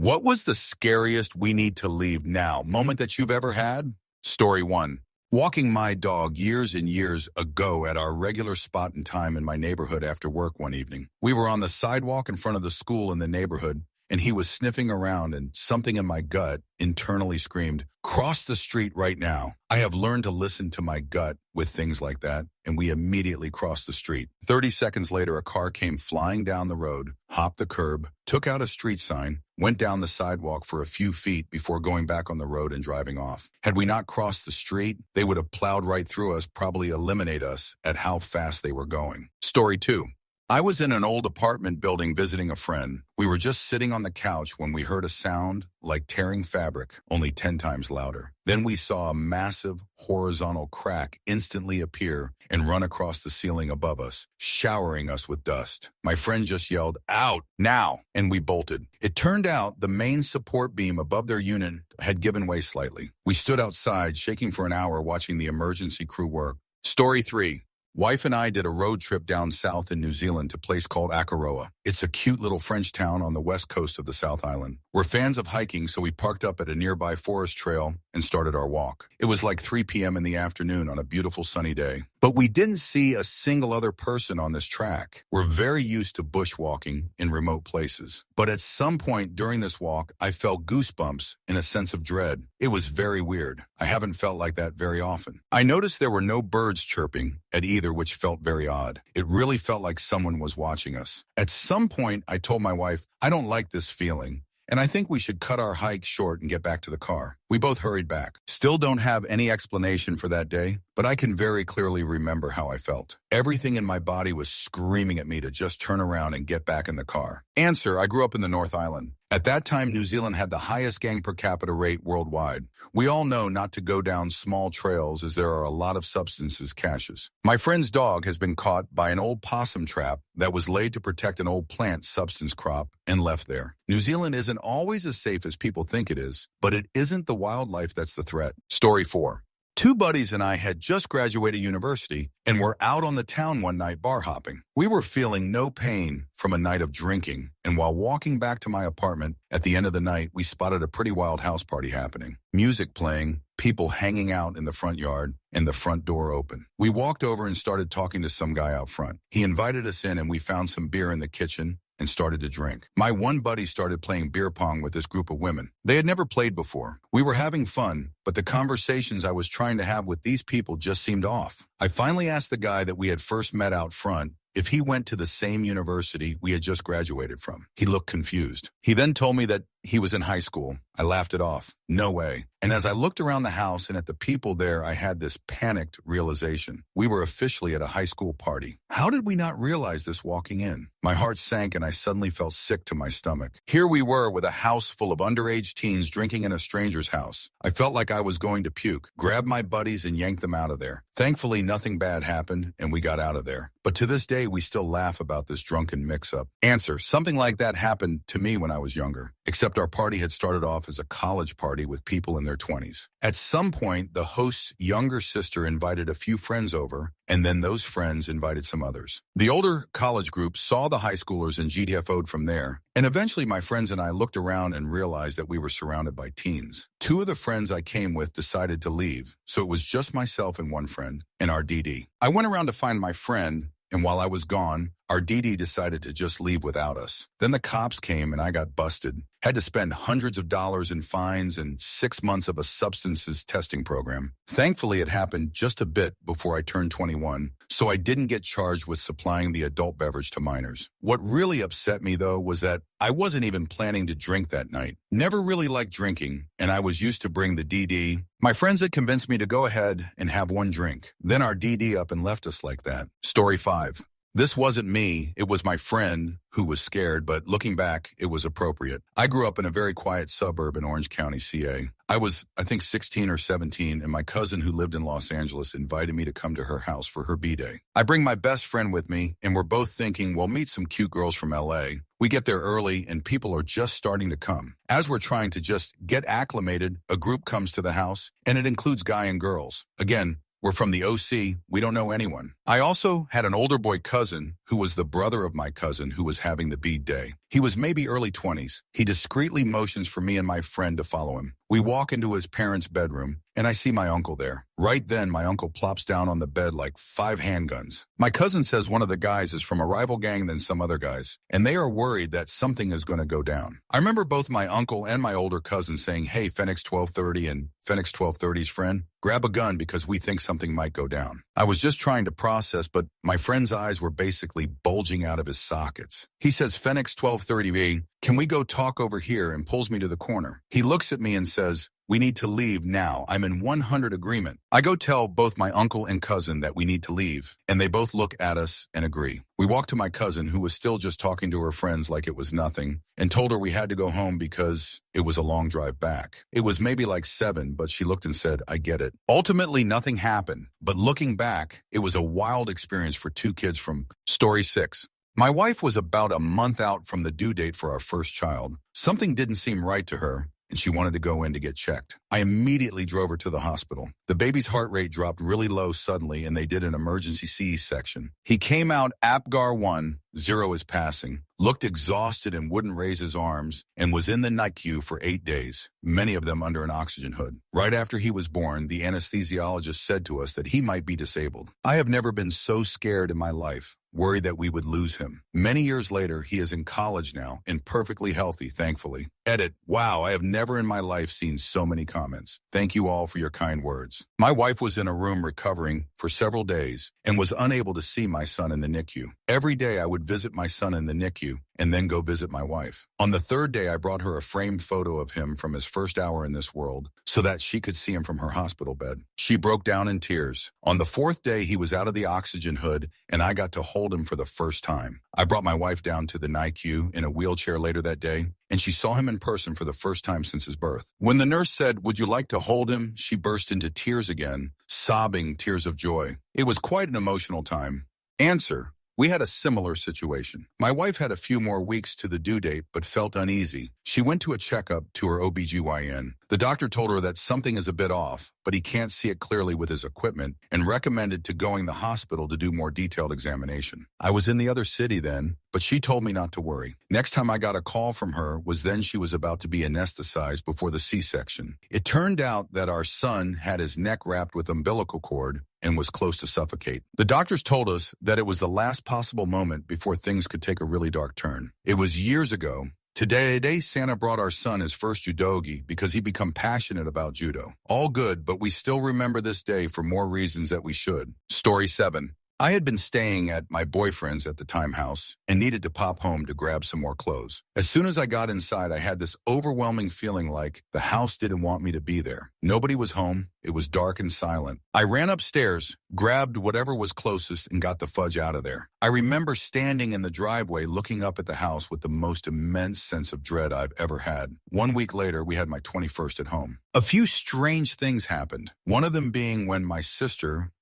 What was the scariest we need to leave now moment that you've ever had? Story 1. Walking my dog years and years ago at our regular spot and time in my neighborhood after work one evening. We were on the sidewalk in front of the school in the neighborhood, and he was sniffing around, and something in my gut internally screamed, "Cross the street right now." I have learned to listen to my gut with things like that, and we immediately crossed the street. 30 seconds later, a car came flying down the road, hopped the curb, took out a street sign, went down the sidewalk for a few feet before going back on the road and driving off. Had we not crossed the street, they would have plowed right through us, probably eliminate us at how fast they were going. Story 2. I was in an old apartment building visiting a friend. We were just sitting on the couch when we heard a sound like tearing fabric, only 10 times louder. Then we saw a massive horizontal crack instantly appear and run across the ceiling above us, showering us with dust. My friend just yelled, "Out, now!" and we bolted. It turned out the main support beam above their unit had given way slightly. We stood outside, shaking for an hour, watching the emergency crew work. Story 3. Wife and I did a road trip down south in New Zealand to a place called Aotearoa. It's a cute little French town on the west coast of the South Island. We're fans of hiking, so we parked up at a nearby forest trail and started our walk. It was like 3 p.m. in the afternoon on a beautiful sunny day. But we didn't see a single other person on this track. We're very used to bushwalking in remote places. But at some point during this walk, I felt goosebumps and a sense of dread. It was very weird. I haven't felt like that very often. I noticed there were no birds chirping at either, which felt very odd. It really felt like someone was watching us. At some point, I told my wife, "I don't like this feeling, and I think we should cut our hike short and get back to the car." We both hurried back. Still don't have any explanation for that day, but I can very clearly remember how I felt. Everything in my body was screaming at me to just turn around and get back in the car. Answer: I grew up in the North Island. At that time, New Zealand had the highest gang per capita rate worldwide. We all know not to go down small trails as there are a lot of substances caches. My friend's dog has been caught by an old possum trap that was laid to protect an old plant substance crop and left there. New Zealand isn't always as safe as people think it is, but it isn't the wildlife that's the threat. Story 4. 2 buddies and I had just graduated university and were out on the town one night bar hopping. We were feeling no pain from a night of drinking, and while walking back to my apartment at the end of the night, we spotted a pretty wild house party happening. Music playing, people hanging out in the front yard, and the front door open. We walked over and started talking to some guy out front. He invited us in, and we found some beer in the kitchen and started to drink. My one buddy started playing beer pong with this group of women. They had never played before. We were having fun, but the conversations I was trying to have with these people just seemed off. I finally asked the guy that we had first met out front if he went to the same university we had just graduated from. He looked confused. He then told me that he was in high school. I laughed it off. No way. And as I looked around the house and at the people there, I had this panicked realization. We were officially at a high school party. How did we not realize this walking in? My heart sank and I suddenly felt sick to my stomach. Here we were with a house full of underage teens drinking in a stranger's house. I felt like I was going to puke, grabbed my buddies and yanked them out of there. Thankfully, nothing bad happened and we got out of there. But to this day, we still laugh about this drunken mix-up. Answer: something like that happened to me when I was younger, except our party had started off as a college party with people in their 20s. At some point, the host's younger sister invited a few friends over, and then those friends invited some others. The older college group saw the high schoolers and GTFO'd from there, and eventually my friends and I looked around and realized that we were surrounded by teens. 2 of the friends I came with decided to leave, so it was just myself and one friend, and our DD. I went around to find my friend, and while I was gone, our DD decided to just leave without us. Then the cops came and I got busted. Had to spend hundreds of dollars in fines and 6 months of a substances testing program. Thankfully, it happened just a bit before I turned 21, so I didn't get charged with supplying the adult beverage to minors. What really upset me, though, was that I wasn't even planning to drink that night. Never really liked drinking, and I was used to bring the DD. My friends had convinced me to go ahead and have one drink. Then our DD up and left us like that. Story 5. This wasn't me, it was my friend who was scared, but looking back, it was appropriate. I grew up in a very quiet suburb in Orange County, CA. I was, 16 or 17, and my cousin who lived in Los Angeles invited me to come to her house for her B-Day. I bring my best friend with me, and we're both thinking, we'll meet some cute girls from LA. We get there early, and people are just starting to come. As we're trying to just get acclimated, a group comes to the house, and it includes guy and girls. Again, We're from the OC. We don't know anyone. I also had an older boy cousin who was the brother of my cousin who was having the bead day. He was maybe early 20s. He discreetly motions for me and my friend to follow him. We walk into his parents' bedroom, and I see my uncle there. Right then, my uncle plops down on the bed like 5 handguns. My cousin says one of the guys is from a rival gang than some other guys, and they are worried that something is going to go down. I remember both my uncle and my older cousin saying, "Hey, Phoenix 1230 and Phoenix 1230's friend, grab a gun because we think something might go down." I was just trying to process, but my friend's eyes were basically bulging out of his sockets. He says, "Phoenix 1230B, can we go talk over here?" and pulls me to the corner. He looks at me and says, "We need to leave now." I'm in 100 agreement. I go tell both my uncle and cousin that we need to leave, and they both look at us and agree. We walk to my cousin, who was still just talking to her friends like it was nothing, and told her we had to go home because it was a long drive back. It was maybe like 7, but she looked and said, "I get it." Ultimately, nothing happened, but looking back, it was a wild experience for 2 kids from Story 6. My wife was about a month out from the due date for our first child. Something didn't seem right to her, and she wanted to go in to get checked. I immediately drove her to the hospital. The baby's heart rate dropped really low suddenly, and they did an emergency C-section. He came out APGAR 1, 0 is passing, looked exhausted and wouldn't raise his arms, and was in the NICU for 8 days, many of them under an oxygen hood. Right after he was born, the anesthesiologist said to us that he might be disabled. I have never been so scared in my life, worried that we would lose him. Many years later, he is in college now and perfectly healthy, thankfully. Edit, wow, I have never in my life seen so many comments. Thank you all for your kind words. My wife was in a room recovering for several days and was unable to see my son in the NICU. Every day I would visit my son in the NICU and then go visit my wife. On the 3rd day, I brought her a framed photo of him from his first hour in this world so that she could see him from her hospital bed. She broke down in tears. On the 4th day, he was out of the oxygen hood, and I got to hold him for the first time. I brought my wife down to the NICU in a wheelchair later that day, and she saw him in person for the first time since his birth. When the nurse said, "Would you like to hold him?" she burst into tears again, sobbing tears of joy. It was quite an emotional time. Answer. We had a similar situation. My wife had a few more weeks to the due date, but felt uneasy. She went to a checkup to her OBGYN. The doctor told her that something is a bit off, but he can't see it clearly with his equipment, and recommended to going to the hospital to do more detailed examination. I was in the other city then, but she told me not to worry. Next time I got a call from her was then she was about to be anesthetized before the C-section. It turned out that our son had his neck wrapped with umbilical cord and was close to suffocate. The doctors told us that it was the last possible moment before things could take a really dark turn. It was years ago. Today, Santa brought our son his first judogi because he become passionate about judo. All good, but we still remember this day for more reasons that we should. Story 7. I had been staying at my boyfriend's at the time house and needed to pop home to grab some more clothes. As soon as I got inside, I had this overwhelming feeling like the house didn't want me to be there. Nobody was home. It was dark and silent. I ran upstairs, grabbed whatever was closest, and got the fudge out of there. I remember standing in the driveway looking up at the house with the most immense sense of dread I've ever had. 1 week later, we had my 21st at home. A few strange things happened. One of them being when my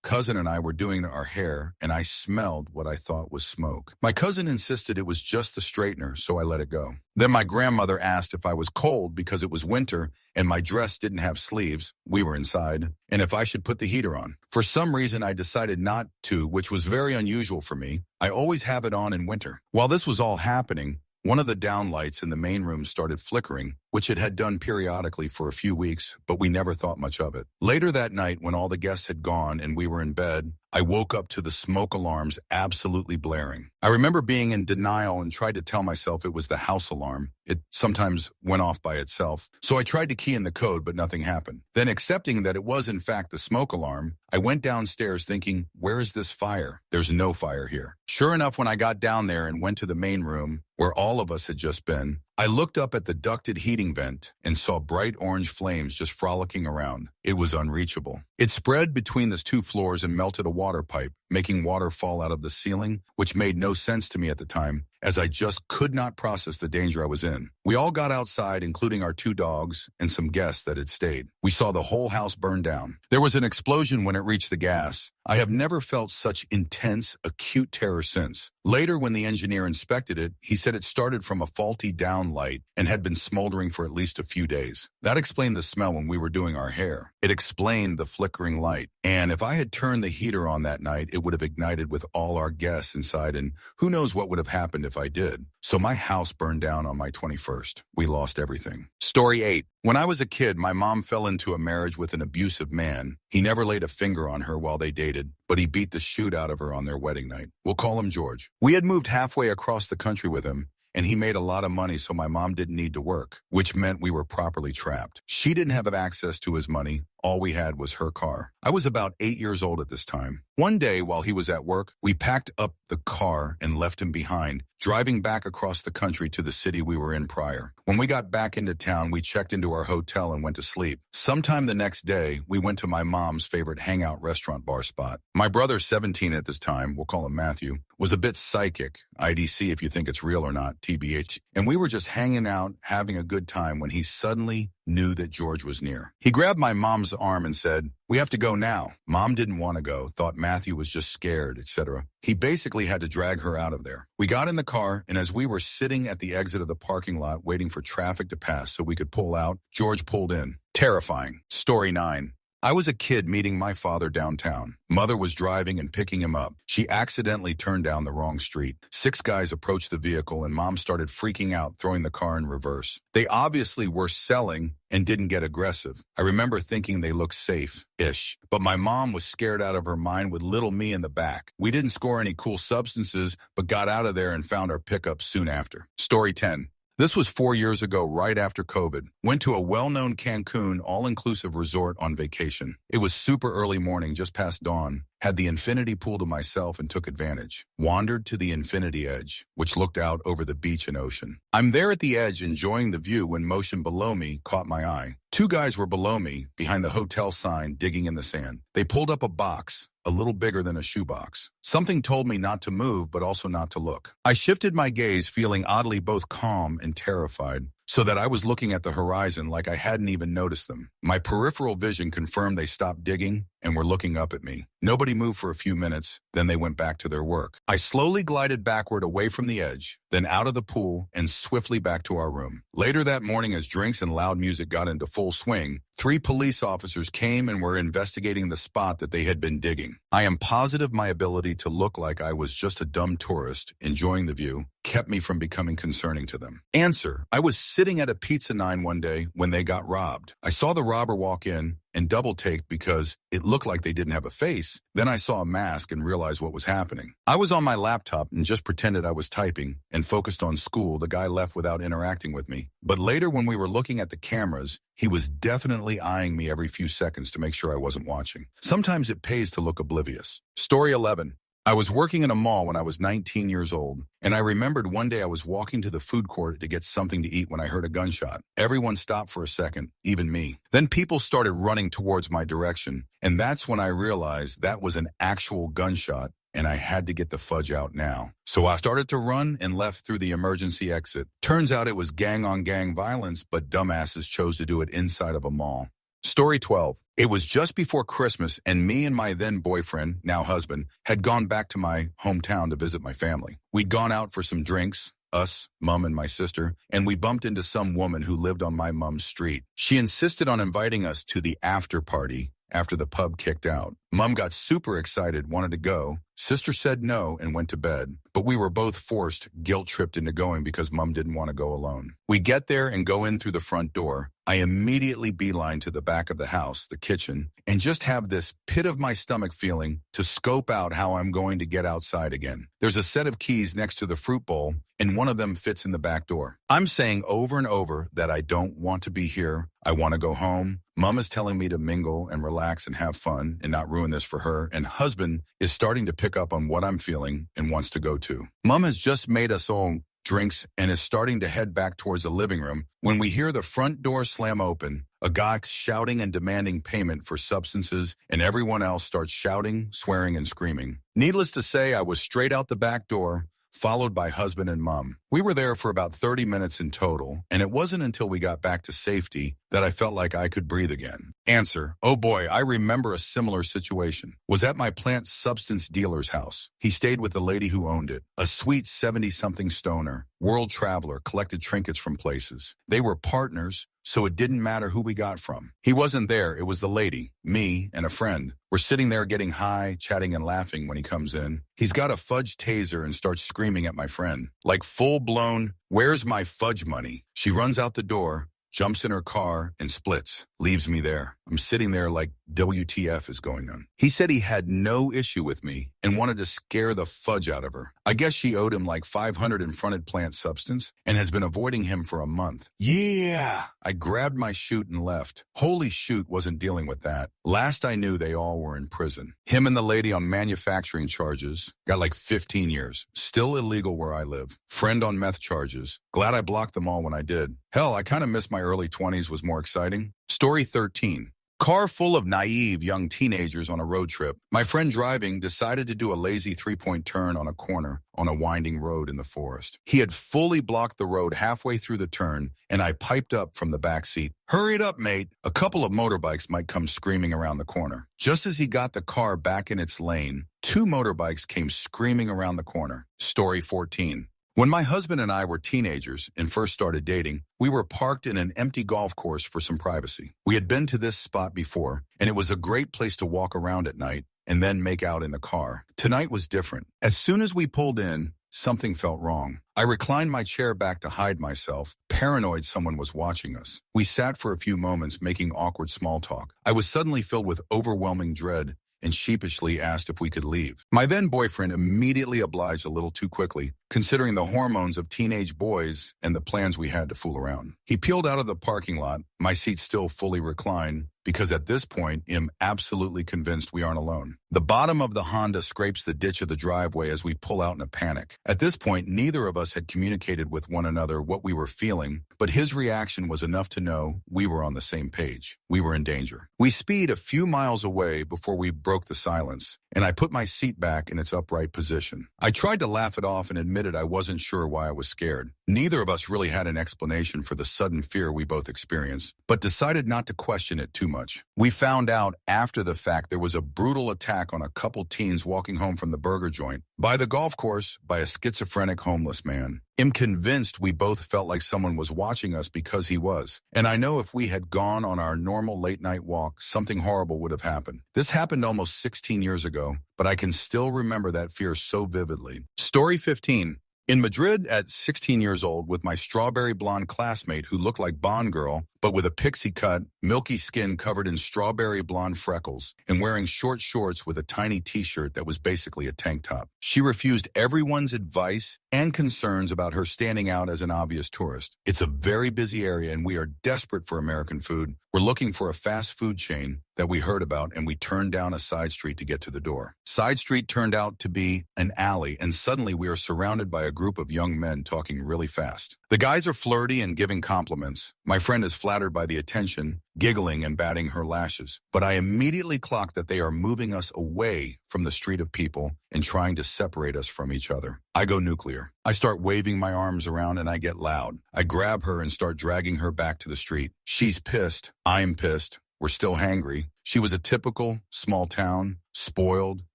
cousin and I were doing our hair, and I smelled what I thought was smoke. My cousin insisted it was just the straightener, so I let it go. Then my grandmother asked if I was cold because it was winter and my dress didn't have sleeves, we were inside, and if I should put the heater on. For some reason, I decided not to, which was very unusual for me. I always have it on in winter. While this was all happening, one of the downlights in the main room started flickering, which it had done periodically for a few weeks, but we never thought much of it. Later that night, when all the guests had gone and we were in bed, I woke up to the smoke alarms absolutely blaring. I remember being in denial and tried to tell myself it was the house alarm. It sometimes went off by itself. So I tried to key in the code, but nothing happened. Then, accepting that it was in fact the smoke alarm, I went downstairs thinking, where is this fire? There's no fire here. Sure enough, when I got down there and went to the main room, where all of us had just been, I looked up at the ducted heating vent and saw bright orange flames just frolicking around. It was unreachable. It spread between the 2 floors and melted a water pipe, making water fall out of the ceiling, which made no sense to me at the time, as I just could not process the danger I was in. We all got outside, including our 2 dogs and some guests that had stayed. We saw the whole house burn down. There was an explosion when it reached the gas. I have never felt such intense, acute terror since. Later, when the engineer inspected it, he said it started from a faulty downlight and had been smoldering for at least a few days. That explained the smell when we were doing our hair. It explained the flicker flickering light. And if I had turned the heater on that night, it would have ignited with all our guests inside, and who knows what would have happened if I did. So my house burned down on my 21st. We lost everything. Story 8. When I was a kid, my mom fell into a marriage with an abusive man. He never laid a finger on her while they dated, but he beat the shoot out of her on their wedding night. We'll call him George. We had moved halfway across the country with him, and he made a lot of money, so my mom didn't need to work, which meant we were properly trapped. She didn't have access to his money. All we had was her car. I was about 8 years old at this time. One day, while he was at work, we packed up the car and left him behind, driving back across the country to the city we were in prior. When we got back into town, we checked into our hotel and went to sleep. Sometime the next day, we went to my mom's favorite hangout restaurant bar spot. My brother, 17 at this time, we'll call him Matthew, was a bit psychic, IDC if you think it's real or not, TBH, and we were just hanging out, having a good time when he suddenly knew that George was near. He grabbed my mom's arm and said, "We have to go now." Mom didn't want to go, thought Matthew was just scared, etc. He basically had to drag her out of there. We got in the car, and as we were sitting at the exit of the parking lot waiting for traffic to pass so we could pull out, George pulled in. Terrifying. Story 9. I was a kid meeting my father downtown. Mother was driving and picking him up. She accidentally turned down the wrong street. 6 guys approached the vehicle, and Mom started freaking out, throwing the car in reverse. They obviously were selling and didn't get aggressive. I remember thinking they looked safe-ish, but my mom was scared out of her mind with little me in the back. We didn't score any cool substances, but got out of there and found our pickup soon after. Story 10. This was 4 years ago, right after COVID. Went to a well-known Cancun all-inclusive resort on vacation. It was super early morning, just past dawn. Had the infinity pool to myself and took advantage. Wandered to the infinity edge, which looked out over the beach and ocean. I'm there at the edge enjoying the view when motion below me caught my eye. 2 guys were below me, behind the hotel sign, digging in the sand. They pulled up a box, a little bigger than a shoebox. Something told me not to move, but also not to look. I shifted my gaze, feeling oddly both calm and terrified, so that I was looking at the horizon like I hadn't even noticed them. My peripheral vision confirmed they stopped digging and were looking up at me. Nobody moved for a few minutes, then they went back to their work. I slowly glided backward away from the edge, then out of the pool and swiftly back to our room. Later that morning, as drinks and loud music got into full swing, 3 police officers came and were investigating the spot that they had been digging. I am positive my ability to look like I was just a dumb tourist enjoying the view kept me from becoming concerning to them. Answer: I was sitting at a Pizza 9 one day when they got robbed. I saw the robber walk in and double-taked because it looked like they didn't have a face. Then I saw a mask and realized what was happening. I was on my laptop and just pretended I was typing and focused on school. The guy left without interacting with me. But later, when we were looking at the cameras, he was definitely eyeing me every few seconds to make sure I wasn't watching. Sometimes it pays to look oblivious. Story 11. I was working in a mall when I was 19 years old, and I remembered one day I was walking to the food court to get something to eat when I heard a gunshot. Everyone stopped for a second, even me. Then people started running towards my direction, and that's when I realized that was an actual gunshot, and I had to get the fudge out now. So I started to run and left through the emergency exit. Turns out it was gang-on-gang violence, but dumbasses chose to do it inside of a mall. Story 12. It was just before Christmas, and me and my then boyfriend, now husband, had gone back to my hometown to visit my family. We'd gone out for some drinks, us, Mom and my sister, and we bumped into some woman who lived on my mom's street. She insisted on inviting us to the after party after the pub kicked out. Mom got super excited, wanted to go. Sister said no and went to bed, but we were both forced, guilt-tripped into going because Mom didn't want to go alone. We get there and go in through the front door. I immediately beeline to the back of the house, the kitchen, and just have this pit of my stomach feeling to scope out how I'm going to get outside again. There's a set of keys next to the fruit bowl, and one of them fits in the back door. I'm saying over and over that I don't want to be here. I want to go home. Mom is telling me to mingle and relax and have fun and not ruin this for her, and husband is starting to pick up on what I'm feeling and wants to go too. Mom has just made us all drinks and is starting to head back towards the living room when we hear the front door slam open, a guy shouting and demanding payment for substances, and everyone else starts shouting, swearing, and screaming. Needless to say, I was straight out the back door, followed by husband and Mom. We were there for about 30 minutes in total, and it wasn't until we got back to safety that I felt like I could breathe again. Answer, oh boy, I remember a similar situation. Was at my plant substance dealer's house. He stayed with the lady who owned it, a sweet 70-something stoner, world traveler, collected trinkets from places. They were partners, so it didn't matter who we got from. He wasn't there, it was the lady, me, and a friend. We're sitting there getting high, chatting and laughing when he comes in. He's got a fudge taser and starts screaming at my friend. Like full-blown, where's my fudge money? She runs out the door, jumps in her car, and splits, leaves me there. I'm sitting there like WTF is going on. He said he had no issue with me and wanted to scare the fudge out of her. I guess she owed him like $500 in fronted plant substance and has been avoiding him for a month. Yeah! I grabbed my chute and left. Holy shoot, wasn't dealing with that. Last I knew, they all were in prison. Him and the lady on manufacturing charges got like 15 years. Still illegal where I live. Friend on meth charges. Glad I blocked them all when I did. Hell, I kind of miss my early 20s was more exciting. Story 13. Car full of naive young teenagers on a road trip. My friend driving decided to do a lazy three-point turn on a corner on a winding road in the forest. He had fully blocked the road halfway through the turn, and I piped up from the back seat. Hurry it up, mate. A couple of motorbikes might come screaming around the corner. Just as he got the car back in its lane, 2 motorbikes came screaming around the corner. Story 14. When my husband and I were teenagers and first started dating, we were parked in an empty golf course for some privacy. We had been to this spot before, and it was a great place to walk around at night and then make out in the car. Tonight was different. As soon as we pulled in, something felt wrong. I reclined my chair back to hide myself, paranoid someone was watching us. We sat for a few moments making awkward small talk. I was suddenly filled with overwhelming dread and sheepishly asked if we could leave. My then boyfriend immediately obliged a little too quickly, considering the hormones of teenage boys and the plans we had to fool around. He peeled out of the parking lot, my seat still fully reclined, because at this point, I'm absolutely convinced we aren't alone. The bottom of the Honda scrapes the ditch of the driveway as we pull out in a panic. At this point, neither of us had communicated with one another what we were feeling, but his reaction was enough to know we were on the same page. We were in danger. We speed a few miles away before we broke the silence, and I put my seat back in its upright position. I tried to laugh it off and admitted I wasn't sure why I was scared. Neither of us really had an explanation for the sudden fear we both experienced, but decided not to question it too much. We found out after the fact there was a brutal attack on a couple teens walking home from the burger joint by the golf course by a schizophrenic homeless man. I'm convinced we both felt like someone was watching us because he was. And I know if we had gone on our normal late-night walk, something horrible would have happened. This happened almost 16 years ago, but I can still remember that fear so vividly. Story 15. In Madrid at 16 years old with my strawberry blonde classmate who looked like Bond girl, but with a pixie cut, milky skin covered in strawberry blonde freckles, and wearing short shorts with a tiny t-shirt that was basically a tank top. She refused everyone's advice and concerns about her standing out as an obvious tourist. It's a very busy area and we are desperate for American food. We're looking for a fast food chain that we heard about, and we turned down a side street to get to the door. Side street turned out to be an alley, and suddenly we are surrounded by a group of young men talking really fast. The guys are flirty and giving compliments. My friend is flattered by the attention, giggling and batting her lashes. But I immediately clock that they are moving us away from the street of people and trying to separate us from each other. I go nuclear. I start waving my arms around and I get loud. I grab her and start dragging her back to the street. She's pissed. I'm pissed. We're still hangry. She was a typical, small town, spoiled,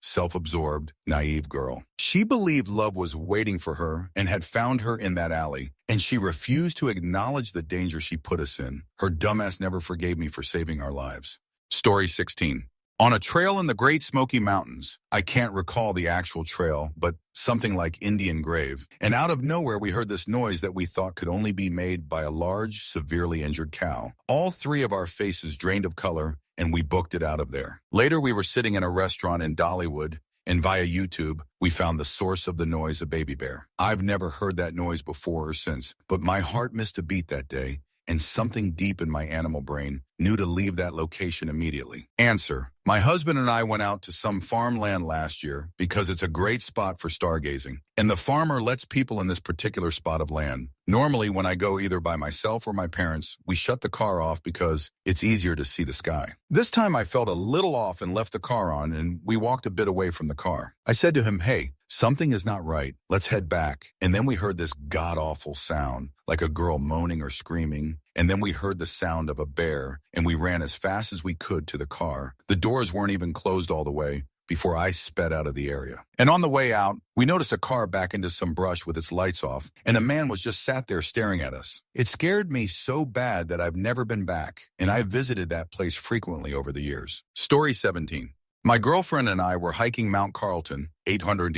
self-absorbed, naive girl. She believed love was waiting for her and had found her in that alley, and she refused to acknowledge the danger she put us in. Her dumbass never forgave me for saving our lives. Story 16. On a trail in the Great Smoky Mountains, I can't recall the actual trail, but something like Indian Grave, and out of nowhere we heard this noise that we thought could only be made by a large, severely injured cow. All 3 of our faces drained of color, and we booked it out of there. Later we were sitting in a restaurant in Dollywood, and via YouTube, we found the source of the noise, a baby bear. I've never heard that noise before or since, but my heart missed a beat that day, and something deep in my animal brain knew to leave that location immediately. Answer. My husband and I went out to some farmland last year because it's a great spot for stargazing, and the farmer lets people in this particular spot of land. Normally, when I go either by myself or my parents, we shut the car off because it's easier to see the sky. This time I felt a little off and left the car on, and we walked a bit away from the car. I said to him, "Hey, Something is not right. Let's head back. And then we heard this god-awful sound, like a girl moaning or screaming. And then we heard the sound of a bear, and we ran as fast as we could to the car. The doors weren't even closed all the way before I sped out of the area. And on the way out, we noticed a car back into some brush with its lights off, and a man was just sat there staring at us. It scared me so bad that I've never been back, and I've visited that place frequently over the years. Story 17. My girlfriend and I were hiking Mount Carlton, 800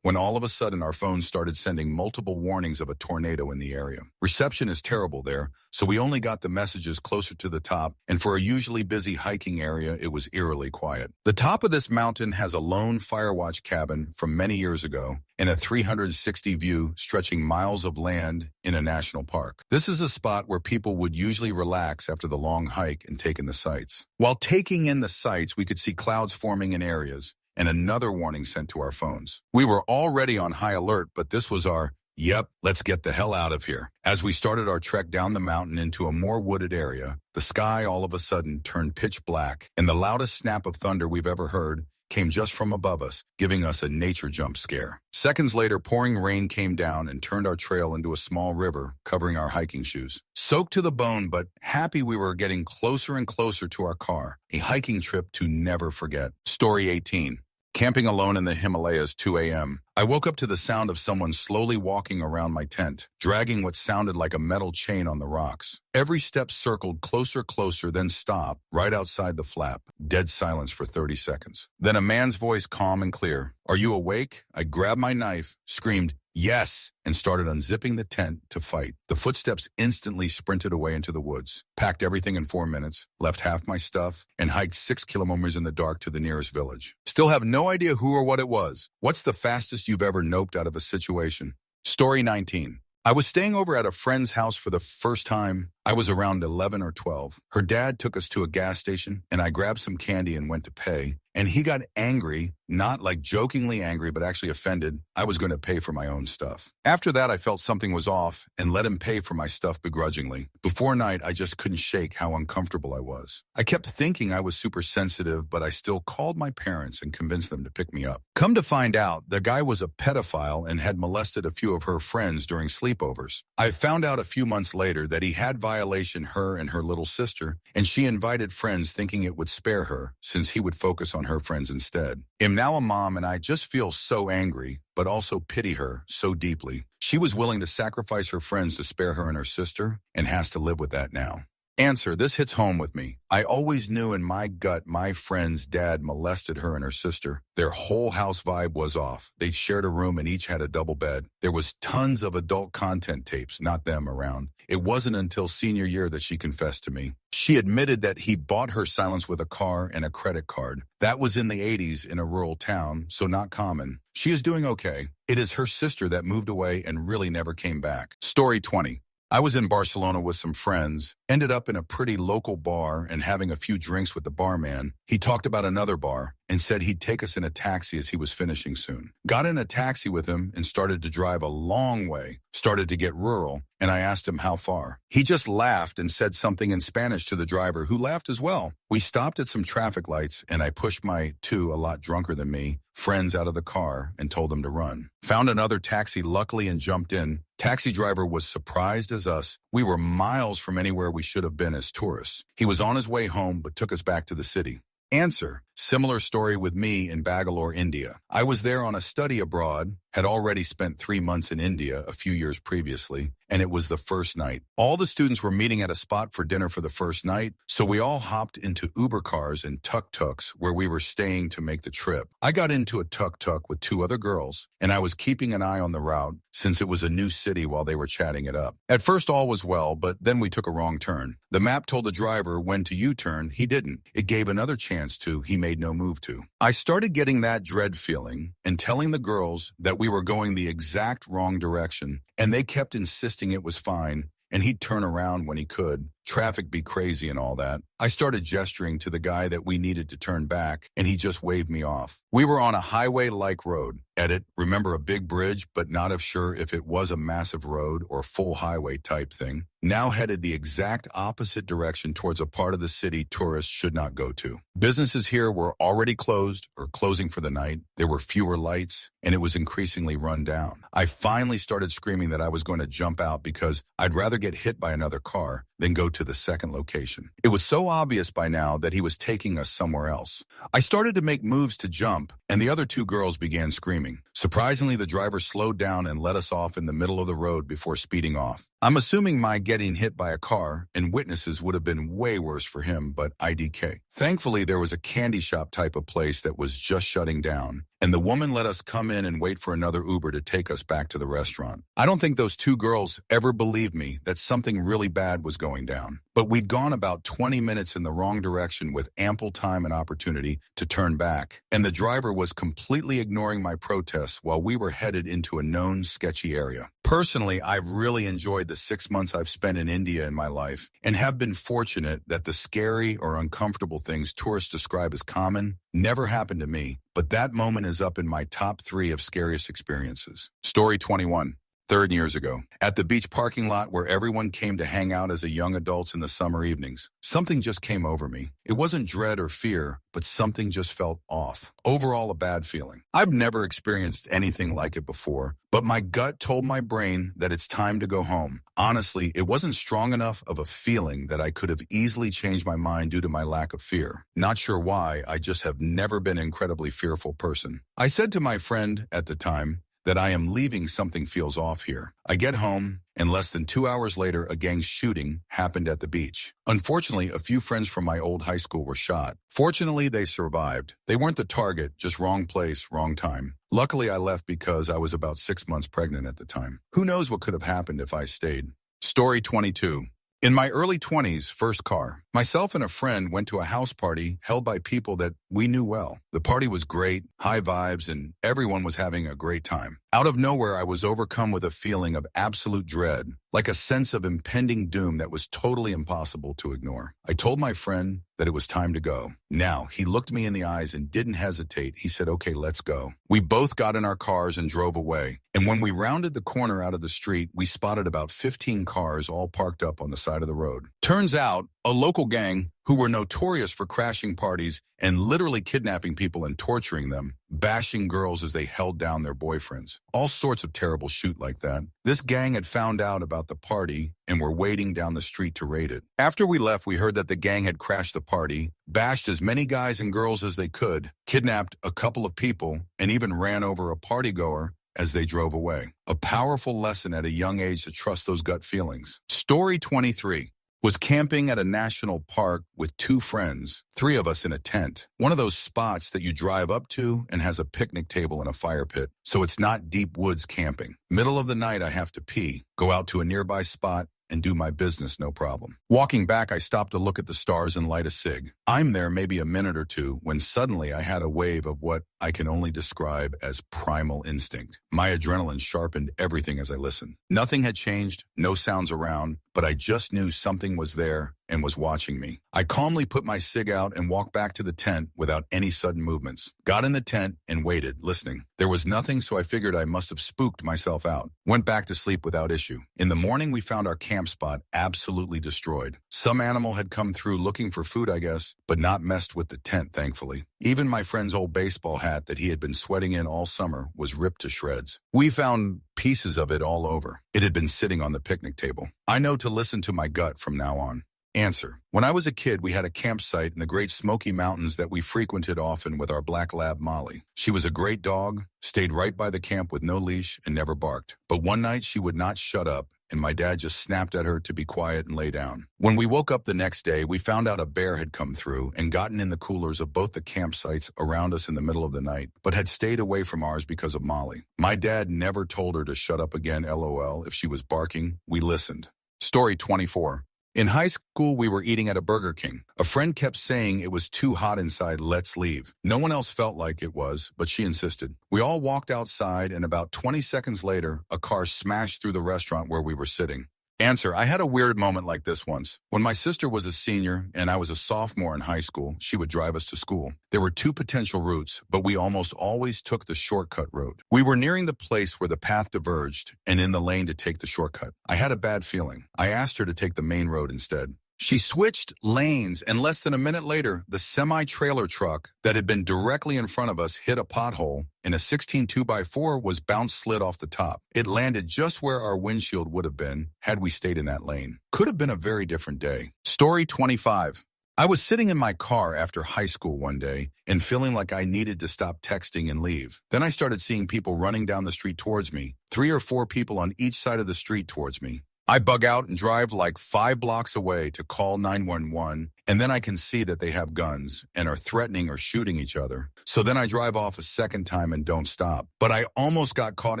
when all of a sudden our phones started sending multiple warnings of a tornado in the area. Reception is terrible there, so we only got the messages closer to the top, and for a usually busy hiking area, it was eerily quiet. The top of this mountain has a lone firewatch cabin from many years ago and a 360 view stretching miles of land in a national park. This is a spot where people would usually relax after the long hike and take in the sights. While taking in the sights, we could see clouds forming in areas, and another warning sent to our phones. We were already on high alert, but this was our, yep, let's get the hell out of here. As we started our trek down the mountain into a more wooded area, the sky all of a sudden turned pitch black, and the loudest snap of thunder we've ever heard came just from above us, giving us a nature jump scare. Seconds later, pouring rain came down and turned our trail into a small river, covering our hiking shoes. Soaked to the bone, but happy we were getting closer and closer to our car. A hiking trip to never forget. Story 18. Camping alone in the Himalayas, 2 a.m. I woke up to the sound of someone slowly walking around my tent, dragging what sounded like a metal chain on the rocks. Every step circled closer, then stopped, right outside the flap. Dead silence for 30 seconds. Then a man's voice, calm and clear. "Are you awake?" I grabbed my knife, screamed, "Yes," and started unzipping the tent to fight. The footsteps instantly sprinted away into the woods, packed everything in 4 minutes, left half my stuff, and hiked 6 kilometers in the dark to the nearest village. Still have no idea who or what it was. What's the fastest you've ever noped out of a situation? Story 19. I was staying over at a friend's house for the first time. I was around 11 or 12. Her dad took us to a gas station, and I grabbed some candy and went to pay. And he got angry, not like jokingly angry, but actually offended. I was going to pay for my own stuff. After that, I felt something was off and let him pay for my stuff begrudgingly. Before night, I just couldn't shake how uncomfortable I was. I kept thinking I was super sensitive, but I still called my parents and convinced them to pick me up. Come to find out, the guy was a pedophile and had molested a few of her friends during sleepovers. I found out a few months later that he had violation her and her little sister, and she invited friends thinking it would spare her, since he would focus on her friends instead. I'm now a mom, and I just feel so angry, but also pity her so deeply. She was willing to sacrifice her friends to spare her and her sister, and has to live with that now. Answer, this hits home with me. I always knew in my gut my friend's dad molested her and her sister. Their whole house vibe was off. They shared a room and each had a double bed. There was tons of adult content tapes, not them, around. It wasn't until senior year that she confessed to me. She admitted that he bought her silence with a car and a credit card. That was in the 80s in a rural town, so not common. She is doing okay. It is her sister that moved away and really never came back. Story 20. I was in Barcelona with some friends, ended up in a pretty local bar and having a few drinks with the barman. He talked about another bar and said he'd take us in a taxi as he was finishing soon. Got in a taxi with him and started to drive a long way, started to get rural, and I asked him how far. He just laughed and said something in Spanish to the driver, who laughed as well. We stopped at some traffic lights and I pushed my two, a lot drunker than me, friends out of the car and told them to run. Found another taxi luckily and jumped in. Taxi driver was surprised as us. We were miles from anywhere we should have been as tourists. He was on his way home but took us back to the city. Answer, similar story with me in Bangalore, India. I was there on a study abroad, had already spent 3 months in India a few years previously, and it was the first night. All the students were meeting at a spot for dinner for the first night, so we all hopped into Uber cars and tuk-tuks where we were staying to make the trip. I got into a tuk-tuk with 2 other girls, and I was keeping an eye on the route since it was a new city while they were chatting it up. At first all was well, but then we took a wrong turn. The map told the driver when to U-turn, he didn't. It gave another chance to, he made no move to. I started getting that dread feeling and telling the girls that we were going the exact wrong direction, and they kept insisting it was fine, and he'd turn around when he could. traffic be crazy and all that. I started gesturing to the guy that we needed to turn back, and he just waved me off. We were on a highway-like road. Edit, remember a big bridge, but not sure if it was a massive road or full highway type thing. Now headed the exact opposite direction towards a part of the city tourists should not go to. Businesses here were already closed or closing for the night. There were fewer lights, and it was increasingly run down. I finally started screaming that I was going to jump out because I'd rather get hit by another car than go to the second location. It was so obvious by now that he was taking us somewhere else. I started to make moves to jump, and the other two girls began screaming. Surprisingly, the driver slowed down and let us off in the middle of the road before speeding off. I'm assuming my getting hit by a car and witnesses would have been way worse for him, but IDK. Thankfully, there was a candy shop type of place that was just shutting down, and the woman let us come in and wait for another Uber to take us back to the restaurant. I don't think those two girls ever believed me that something really bad was going down, but we'd gone about 20 minutes in the wrong direction with ample time and opportunity to turn back, and the driver was completely ignoring my protests while we were headed into a known sketchy area. Personally, I've really enjoyed the 6 months I've spent in India in my life and have been fortunate that the scary or uncomfortable things tourists describe as common never happened to me, but that moment is up in my top 3 of scariest experiences. Story 21. 30 years ago, at the beach parking lot where everyone came to hang out as a young adults in the summer evenings, something just came over me. It wasn't dread or fear, but something just felt off. Overall, a bad feeling. I've never experienced anything like it before, but my gut told my brain that it's time to go home. Honestly, it wasn't strong enough of a feeling that I could have easily changed my mind due to my lack of fear. Not sure why, I just have never been an incredibly fearful person. I said to my friend at the time that I am leaving, something feels off here. I get home, and less than 2 hours later, a gang shooting happened at the beach. Unfortunately, a few friends from my old high school were shot. Fortunately, they survived. They weren't the target, just wrong place, wrong time. Luckily, I left because I was about 6 months pregnant at the time. Who knows what could have happened if I stayed? Story 22. In my early 20s, first car. Myself and a friend went to a house party held by people that we knew well. The party was great, high vibes, and everyone was having a great time. Out of nowhere, I was overcome with a feeling of absolute dread, like a sense of impending doom that was totally impossible to ignore. I told my friend that it was time to go. Now, he looked me in the eyes and didn't hesitate. He said, "Okay, let's go." We both got in our cars and drove away. And when we rounded the corner out of the street, we spotted about 15 cars all parked up on the side of the road. Turns out, a local gang who were notorious for crashing parties and literally kidnapping people and torturing them, bashing girls as they held down their boyfriends. All sorts of terrible shit like that. This gang had found out about the party and were waiting down the street to raid it. After we left, we heard that the gang had crashed the party, bashed as many guys and girls as they could, kidnapped a couple of people, and even ran over a partygoer as they drove away. A powerful lesson at a young age to trust those gut feelings. Story 23. Was camping at a national park with 2 friends, 3 of us in a tent. One of those spots that you drive up to and has a picnic table and a fire pit, so it's not deep woods camping. Middle of the night, I have to pee, go out to a nearby spot, and do my business, no problem. Walking back, I stopped to look at the stars and light a cig. I'm there maybe a minute or two when suddenly I had a wave of what I can only describe as primal instinct. My adrenaline sharpened everything as I listened. Nothing had changed, no sounds around, but I just knew something was there and was watching me. I calmly put my cig out and walked back to the tent without any sudden movements. Got in the tent and waited, listening. There was nothing, so I figured I must have spooked myself out. Went back to sleep without issue. In the morning, we found our camp spot absolutely destroyed. Some animal had come through looking for food, I guess, but not messed with the tent, thankfully. Even my friend's old baseball hat that he had been sweating in all summer was ripped to shreds. We found pieces of it all over. It had been sitting on the picnic table. I know to listen to my gut from now on. Answer. When I was a kid, we had a campsite in the Great Smoky Mountains that we frequented often with our black lab Molly. She was a great dog, stayed right by the camp with no leash, and never barked. But one night she would not shut up, and my dad just snapped at her to be quiet and lay down. When we woke up the next day, we found out a bear had come through and gotten in the coolers of both the campsites around us in the middle of the night, but had stayed away from ours because of Molly. My dad never told her to shut up again, LOL. If she was barking, we listened. Story 24. In high school, we were eating at a Burger King. A friend kept saying it was too hot inside, let's leave. No one else felt like it was, but she insisted. We all walked outside, and about 20 seconds later, a car smashed through the restaurant where we were sitting. Answer, I had a weird moment like this once. When my sister was a senior and I was a sophomore in high school, she would drive us to school. There were two potential routes, but we almost always took the shortcut route. We were nearing the place where the path diverged and in the lane to take the shortcut. I had a bad feeling. I asked her to take the main road instead. She switched lanes, and less than a minute later, the semi-trailer truck that had been directly in front of us hit a pothole, and a 16 2x4 was bounce slid off the top. It landed just where our windshield would have been had we stayed in that lane. Could have been a very different day. Story 25. I was sitting in my car after high school one day and feeling like I needed to stop texting and leave. Then I started seeing people running down the street towards me, 3 or 4 people on each side of the street towards me. I bug out and drive like 5 blocks away to call 911, and then I can see that they have guns and are threatening or shooting each other. So then I drive off a second time and don't stop. But I almost got caught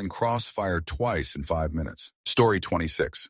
in crossfire twice in 5 minutes. Story 26.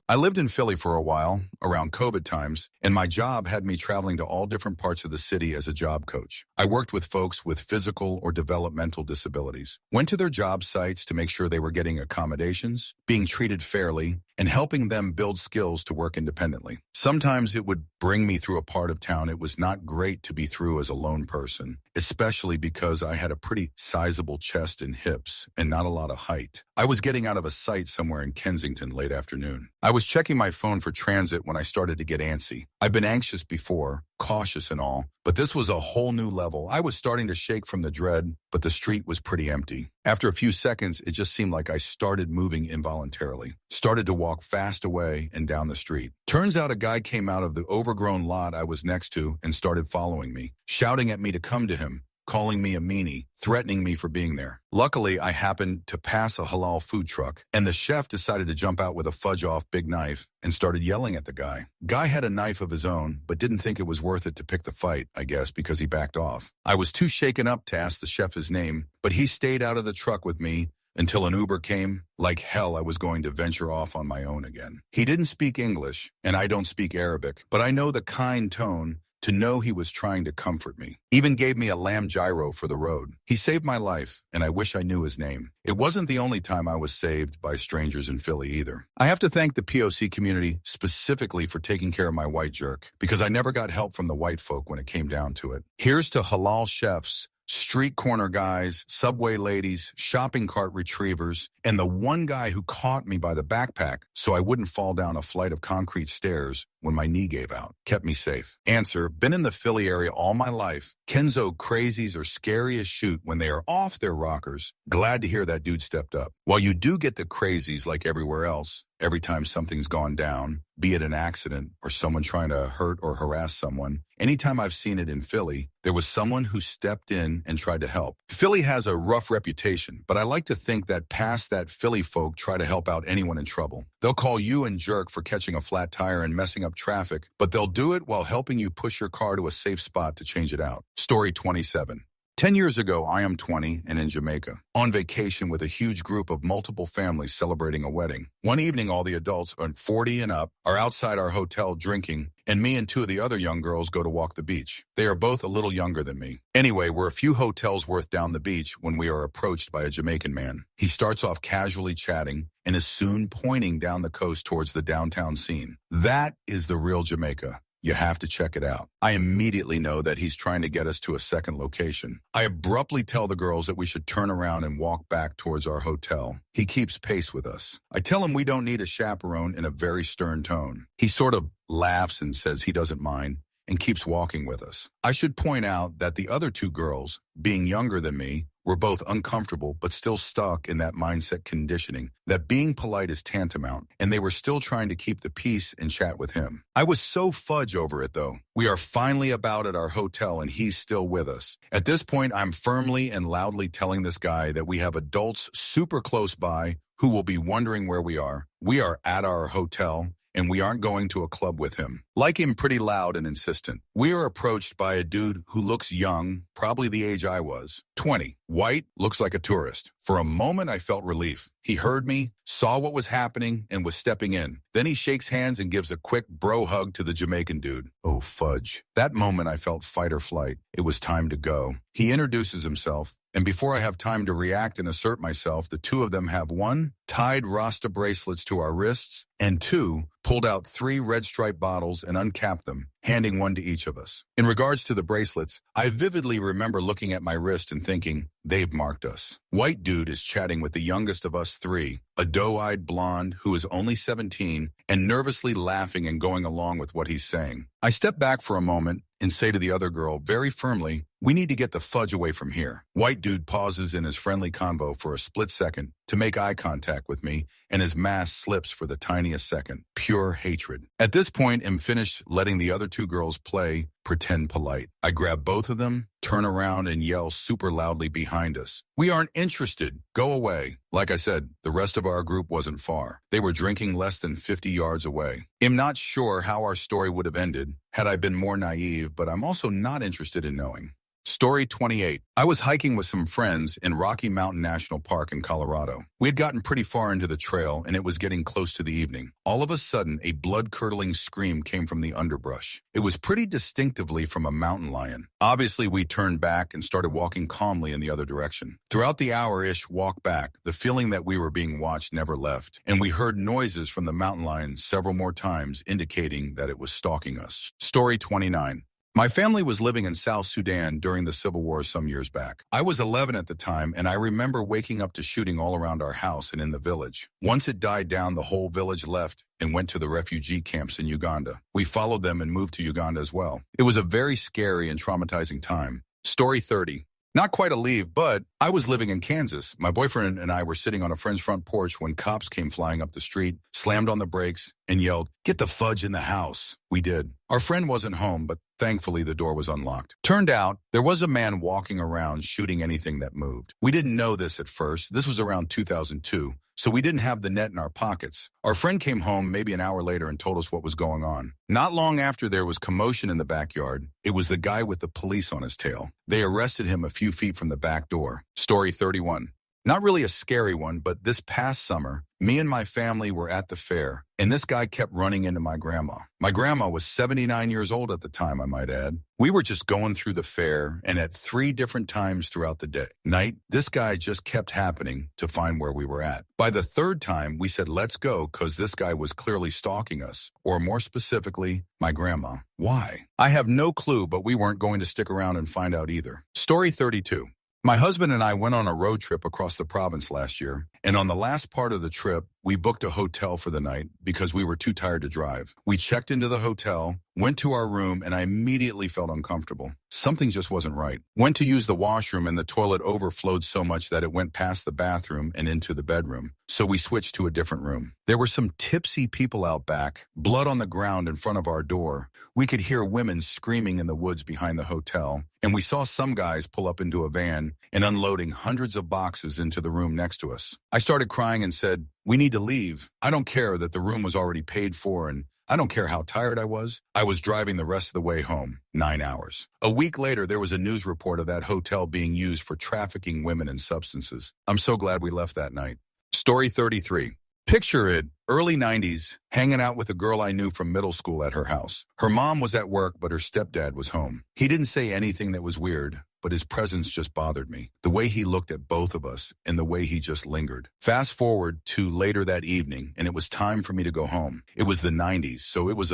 I lived in Philly for a while, around COVID times, and my job had me traveling to all different parts of the city as a job coach. I worked with folks with physical or developmental disabilities, went to their job sites to make sure they were getting accommodations, being treated fairly, and helping them build skills to work independently. Sometimes it would bring me through a part of town it was not great to be through as a lone person, especially because I had a pretty sizable chest and hips and not a lot of height. I was getting out of a site somewhere in Kensington late afternoon. I was checking my phone for transit when I started to get antsy. I've been anxious before, cautious and all, but this was a whole new level. I was starting to shake from the dread, but the street was pretty empty. After a few seconds, it just seemed like I started moving involuntarily. Started to walk fast away and down the street. Turns out a guy came out of the overgrown lot I was next to and started following me, shouting at me to come to him, calling me a meanie, threatening me for being there. Luckily, I happened to pass a halal food truck, and the chef decided to jump out with a fudge-off big knife and started yelling at the guy. Guy had a knife of his own, but didn't think it was worth it to pick the fight, I guess, because he backed off. I was too shaken up to ask the chef his name, but he stayed out of the truck with me until an Uber came. Like hell, I was going to venture off on my own again. He didn't speak English, and I don't speak Arabic, but I know the kind tone to know he was trying to comfort me. Even gave me a lamb gyro for the road. He saved my life, and I wish I knew his name. It wasn't the only time I was saved by strangers in Philly either. I have to thank the POC community specifically for taking care of my white jerk, because I never got help from the white folk when it came down to it. Here's to halal chefs, street corner guys, subway ladies, shopping cart retrievers, and the one guy who caught me by the backpack so I wouldn't fall down a flight of concrete stairs when my knee gave out. Kept me safe. Answer, been in the Philly area all my life. Kenzo crazies are scary as shoot when they are off their rockers. Glad to hear that dude stepped up. While you do get the crazies like everywhere else, every time something's gone down, be it an accident or someone trying to hurt or harass someone, anytime I've seen it in Philly, there was someone who stepped in and tried to help. Philly has a rough reputation, but I like to think that past that Philly folk try to help out anyone in trouble. They'll call you and jerk for catching a flat tire and messing up traffic, but they'll do it while helping you push your car to a safe spot to change it out. Story 27. 10 years ago, I am 20 and in Jamaica, on vacation with a huge group of multiple families celebrating a wedding. One evening, all the adults, 40 and up, are outside our hotel drinking, and me and 2 of the other young girls go to walk the beach. They are both a little younger than me. Anyway, we're a few hotels worth down the beach when we are approached by a Jamaican man. He starts off casually chatting and is soon pointing down the coast towards the downtown scene. That is the real Jamaica. You have to check it out. I immediately know that he's trying to get us to a second location. I abruptly tell the girls that we should turn around and walk back towards our hotel. He keeps pace with us. I tell him we don't need a chaperone in a very stern tone. He sort of laughs and says he doesn't mind and keeps walking with us. I should point out that the other 2 girls, being younger than me, were both uncomfortable but still stuck in that mindset conditioning that being polite is tantamount, and they were still trying to keep the peace and chat with him. I was so fudge over it though. We are finally about at our hotel and he's still with us. At this point, I'm firmly and loudly telling this guy that we have adults super close by who will be wondering where we are. We are at our hotel, and we aren't going to a club with him. Like him, pretty loud and insistent. We are approached by a dude who looks young, probably the age I was. 20. White, looks like a tourist. For a moment, I felt relief. He heard me, saw what was happening, and was stepping in. Then he shakes hands and gives a quick bro hug to the Jamaican dude. Oh, fudge. That moment, I felt fight or flight. It was time to go. He introduces himself, and before I have time to react and assert myself, the two of them have one, tied Rasta bracelets to our wrists, and two, pulled out 3 red stripe bottles and uncapped them, handing one to each of us. In regards to the bracelets, I vividly remember looking at my wrist and thinking, they've marked us. White dude is chatting with the youngest of us 3, a doe-eyed blonde who is only 17, and nervously laughing and going along with what he's saying. I step back for a moment and say to the other girl very firmly, we need to get the fudge away from here. White dude pauses in his friendly convo for a split second to make eye contact with me, and his mask slips for the tiniest second. Pure hatred. At this point, I'm finished letting the other 2 girls play pretend polite. I grab both of them, turn around, and yell super loudly behind us. We aren't interested. Go away. Like I said, the rest of our group wasn't far. They were drinking less than 50 yards away. I'm not sure how our story would have ended had I been more naive, but I'm also not interested in knowing. Story 28. I was hiking with some friends in Rocky Mountain National Park in Colorado. We had gotten pretty far into the trail, and it was getting close to the evening. All of a sudden, a blood-curdling scream came from the underbrush. It was pretty distinctively from a mountain lion. Obviously, we turned back and started walking calmly in the other direction. Throughout the hour-ish walk back, the feeling that we were being watched never left, and we heard noises from the mountain lion several more times, indicating that it was stalking us. Story 29. My family was living in South Sudan during the Civil War some years back. I was 11 at the time, and I remember waking up to shooting all around our house and in the village. Once it died down, the whole village left and went to the refugee camps in Uganda. We followed them and moved to Uganda as well. It was a very scary and traumatizing time. Story 30. Not quite a leave, but I was living in Kansas. My boyfriend and I were sitting on a friend's front porch when cops came flying up the street, slammed on the brakes, and yelled, "Get the fudge in the house." We did. Our friend wasn't home, but thankfully the door was unlocked. Turned out, there was a man walking around shooting anything that moved. We didn't know this at first. This was around 2002. So we didn't have the net in our pockets. Our friend came home maybe an hour later and told us what was going on. Not long after, there was commotion in the backyard. It was the guy with the police on his tail. They arrested him a few feet from the back door. Story 31. Not really a scary one, but this past summer, me and my family were at the fair, and this guy kept running into my grandma. My grandma was 79 years old at the time, I might add. We were just going through the fair, and at 3 different times throughout the night, this guy just kept happening to find where we were at. By the 3rd time, we said, let's go, because this guy was clearly stalking us, or more specifically, my grandma. Why? I have no clue, but we weren't going to stick around and find out either. Story 32. My husband and I went on a road trip across the province last year, and on the last part of the trip, we booked a hotel for the night because we were too tired to drive. We checked into the hotel, went to our room, and I immediately felt uncomfortable. Something just wasn't right. Went to use the washroom, and the toilet overflowed so much that it went past the bathroom and into the bedroom. So we switched to a different room. There were some tipsy people out back, blood on the ground in front of our door. We could hear women screaming in the woods behind the hotel, and we saw some guys pull up into a van and unloading hundreds of boxes into the room next to us. I started crying and said, "We need to leave. I don't care that the room was already paid for, and I don't care how tired I was. I was driving the rest of the way home, 9 hours. A week later, there was a news report of that hotel being used for trafficking women and substances. I'm so glad we left that night. Story 33. Picture it, early 90s, hanging out with a girl I knew from middle school at her house. Her mom was at work, but her stepdad was home. He didn't say anything that was weird, but his presence just bothered me. The way he looked at both of us and the way he just lingered. Fast forward to later that evening, and it was time for me to go home. It was the 90s, so it was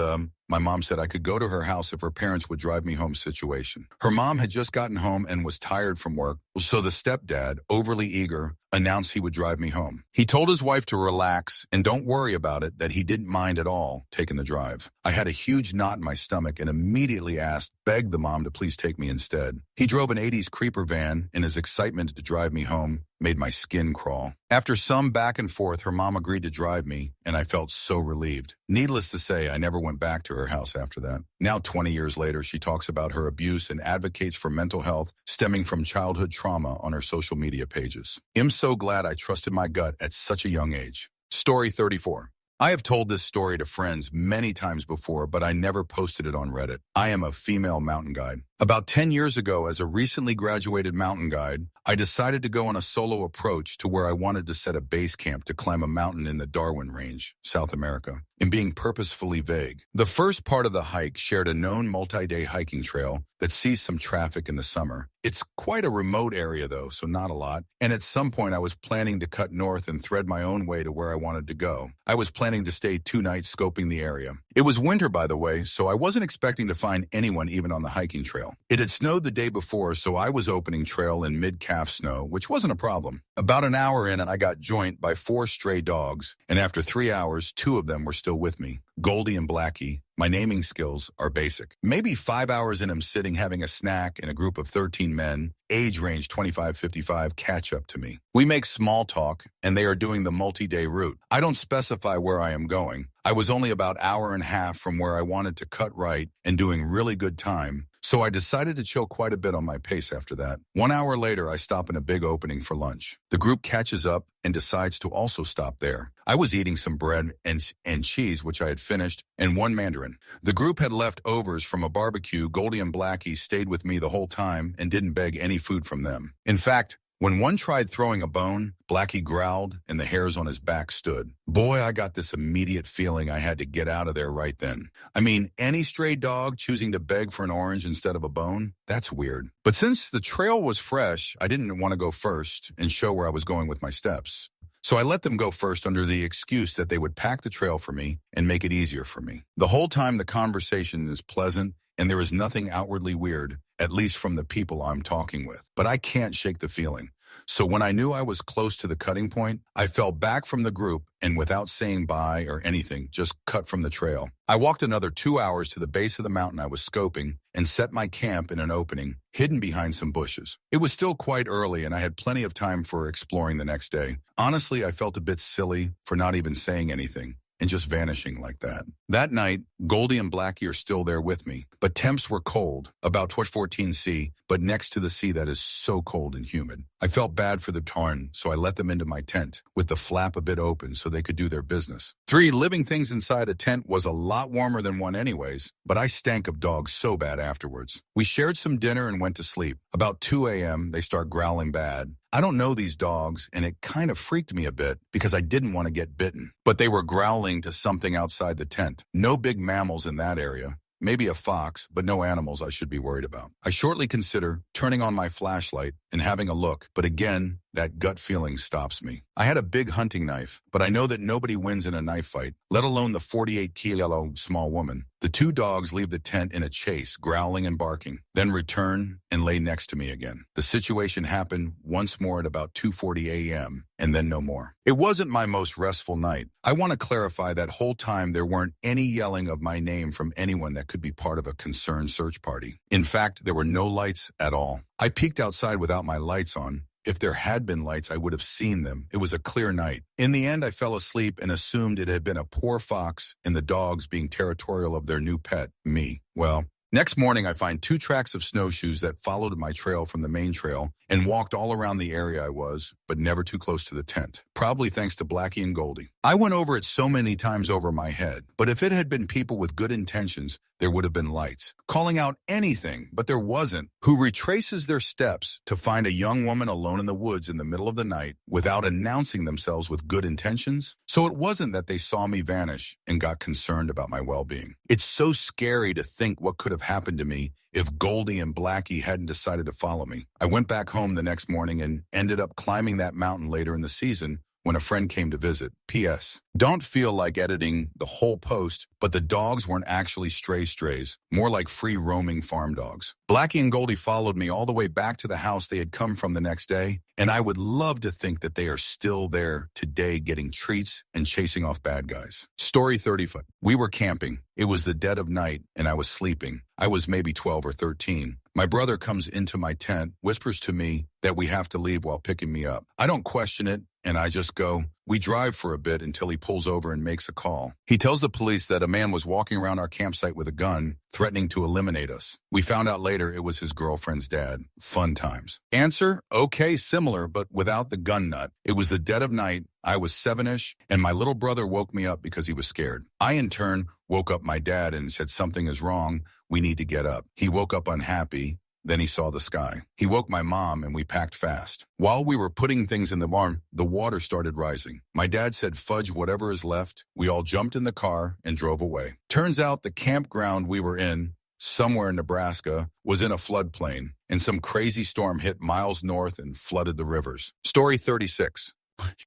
my mom said I could go to her house if her parents would drive me home situation. Her mom had just gotten home and was tired from work, so the stepdad, overly eager, announced he would drive me home. He told his wife to relax and don't worry about it, that he didn't mind at all taking the drive. I had a huge knot in my stomach and immediately begged the mom to please take me instead. He drove an 80s creeper van, and his excitement to drive me home made my skin crawl. After some back and forth, her mom agreed to drive me, and I felt so relieved. Needless to say, I never went back to her house after that. Now, 20 years later, she talks about her abuse and advocates for mental health stemming from childhood trauma on her social media pages. I'm so glad I trusted my gut at such a young age. Story 34. I have told this story to friends many times before, but I never posted it on Reddit. I am a female mountain guide. About 10 years ago, as a recently graduated mountain guide, I decided to go on a solo approach to where I wanted to set a base camp to climb a mountain in the Darwin Range, South America, and being purposefully vague. The first part of the hike shared a known multi-day hiking trail that sees some traffic in the summer. It's quite a remote area though, so not a lot. And at some point I was planning to cut north and thread my own way to where I wanted to go. I was planning to stay 2 nights scoping the area. It was winter, by the way, so I wasn't expecting to find anyone even on the hiking trail. It had snowed the day before, so I was opening trail in mid-calf snow, which wasn't a problem. About an hour in and I got joined by 4 stray dogs, and after 3 hours, 2 of them were still with me. Goldie and Blackie. My naming skills are basic. Maybe 5 hours in, I'm sitting having a snack in a group of 13 men, age range 25-55, catch up to me. We make small talk, and they are doing the multi-day route. I don't specify where I am going. I was only about an hour and a half from where I wanted to cut right and doing really good time, so I decided to chill quite a bit on my pace after that. 1 hour later, I stop in a big opening for lunch. The group catches up and decides to also stop there. I was eating some bread and cheese, which I had finished, and 1 mandarin. The group had leftovers from a barbecue. Goldie and Blackie stayed with me the whole time and didn't beg any food from them. In fact, when one tried throwing a bone, Blackie growled and the hairs on his back stood. Boy, I got this immediate feeling I had to get out of there right then. I mean, any stray dog choosing to beg for an orange instead of a bone? That's weird. But since the trail was fresh, I didn't want to go first and show where I was going with my steps. So I let them go first under the excuse that they would pack the trail for me and make it easier for me. The whole time the conversation is pleasant and there is nothing outwardly weird, at least from the people I'm talking with. But I can't shake the feeling. So when I knew I was close to the cutting point, I fell back from the group and without saying bye or anything, just cut from the trail. I walked another 2 hours to the base of the mountain I was scoping and set my camp in an opening, hidden behind some bushes. It was still quite early and I had plenty of time for exploring the next day. Honestly, I felt a bit silly for not even saying anything and just vanishing like that. That night, Goldie and Blackie are still there with me, but temps were cold, about 14 C, but next to the sea that is so cold and humid. I felt bad for the tarn, so I let them into my tent, with the flap a bit open so they could do their business. 3 living things inside a tent was a lot warmer than 1 anyways, but I stank of dogs so bad afterwards. We shared some dinner and went to sleep. About 2 a.m., they start growling bad. I don't know these dogs, and it kind of freaked me a bit because I didn't want to get bitten. But they were growling to something outside the tent. No big mammals in that area. Maybe a fox, but no animals I should be worried about. I shortly consider turning on my flashlight and having a look, but again, that gut feeling stops me. I had a big hunting knife, but I know that nobody wins in a knife fight, let alone the 48-kilo small woman. The 2 dogs leave the tent in a chase, growling and barking, then return and lay next to me again. The situation happened once more at about 2:40 a.m., and then no more. It wasn't my most restful night. I want to clarify that whole time there weren't any yelling of my name from anyone that could be part of a concerned search party. In fact, there were no lights at all. I peeked outside without my lights on. If there had been lights, I would have seen them. It was a clear night. In the end, I fell asleep and assumed it had been a poor fox and the dogs being territorial of their new pet, me. Well, next morning, I find 2 tracks of snowshoes that followed my trail from the main trail and walked all around the area I was, but never too close to the tent. Probably thanks to Blackie and Goldie. I went over it so many times over my head, but if it had been people with good intentions, there would have been lights, calling out anything, but there wasn't, who retraces their steps to find a young woman alone in the woods in the middle of the night without announcing themselves with good intentions. So it wasn't that they saw me vanish and got concerned about my well-being. It's so scary to think what could have happened to me if Goldie and Blackie hadn't decided to follow me. I went back home the next morning and ended up climbing that mountain later in the season when a friend came to visit. P.S. Don't feel like editing the whole post, but the dogs weren't actually strays, more like free roaming farm dogs. Blackie and Goldie followed me all the way back to the house they had come from the next day, and I would love to think that they are still there today getting treats and chasing off bad guys. Story 35. We were camping. It was the dead of night, and I was sleeping. I was maybe 12 or 13. My brother comes into my tent, whispers to me, that we have to leave while picking me up. I don't question it, and I just go. We drive for a bit until he pulls over and makes a call. He tells the police that a man was walking around our campsite with a gun, threatening to eliminate us. We found out later it was his girlfriend's dad. Fun times. Answer, okay, similar, but without the gun nut. It was the dead of night. I was 7-ish, and my little brother woke me up because he was scared. I, in turn, woke up my dad and said something is wrong. We need to get up. He woke up unhappy. Then he saw the sky. He woke my mom and we packed fast. While we were putting things in the barn, the water started rising. My dad said, fudge whatever is left. We all jumped in the car and drove away. Turns out the campground we were in, somewhere in Nebraska, was in a floodplain, and some crazy storm hit miles north and flooded the rivers. Story 36.